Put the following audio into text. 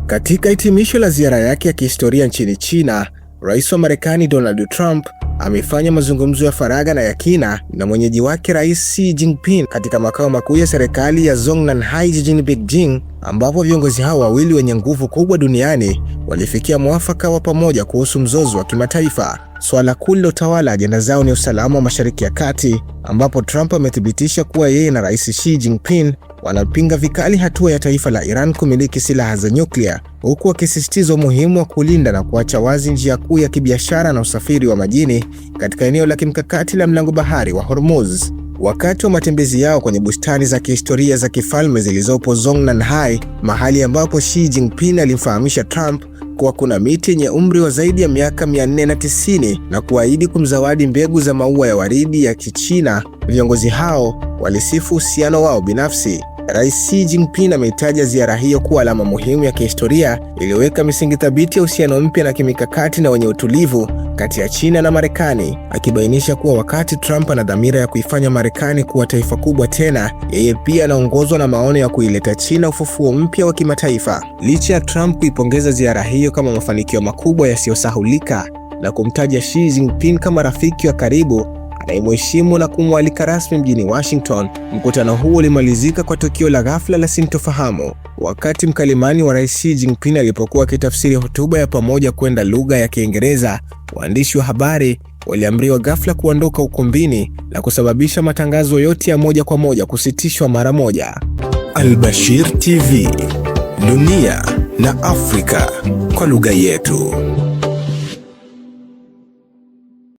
Katika hitimisho la ziara yake ya kihistoria nchini China, Rais wa Marekani Donald Trump amefanya mazungumzo ya faragha na ya kina na mwenyeji wake Rais Xi Jinping katika makao makuu ya serikali ya Zhongnanhai jijini Beijing, ambapo viongozi hao wawili wenye nguvu kubwa duniani walifikia mwafaka wa pamoja kuhusu mzozo wa kimataifa. Swala kuu lilotawala ajenda zao ni usalama wa Mashariki ya Kati, ambapo Trump amethibitisha kuwa yeye na Rais Xi Jinping wanapinga vikali hatua ya taifa la Iran kumiliki silaha za nyuklia, huku wakisisitiza umuhimu wa kulinda na kuacha wazi njia kuu ya kibiashara na usafiri wa majini katika eneo la kimkakati la mlango bahari wa Hormuz. Wakati wa matembezi yao kwenye bustani za kihistoria za kifalme zilizopo Zhongnanhai, mahali ambapo Xi Jinping alimfahamisha Trump kuwa kuna miti yenye umri wa zaidi ya miaka 490 na kuahidi kumzawadi mbegu za maua ya waridi ya Kichina, viongozi hao walisifu uhusiano wao binafsi. Rais Xi Jinping ameitaja ziara hiyo kuwa alama muhimu ya kihistoria iliyoweka misingi thabiti ya uhusiano mpya na kimikakati na wenye utulivu kati ya China na Marekani, akibainisha kuwa wakati Trump ana dhamira ya kuifanya Marekani kuwa taifa kubwa tena, yeye pia anaongozwa na maono ya kuileta China ufufuo mpya wa kimataifa. Licha ya Trump kuipongeza ziara hiyo kama mafanikio makubwa yasiyosahulika na kumtaja Xi Jinping kama rafiki wa karibu anayemheshimu na kumwalika rasmi mjini Washington, mkutano huo ulimalizika kwa tukio la ghafla la sintofahamu. Wakati mkalimani wa Rais Xi Jinping alipokuwa akitafsiri hotuba ya pamoja kwenda lugha ya Kiingereza, waandishi wa habari waliamriwa ghafla kuondoka ukumbini na kusababisha matangazo yote ya moja kwa moja kusitishwa mara moja. Al-Bashir TV, dunia na Afrika kwa lugha yetu.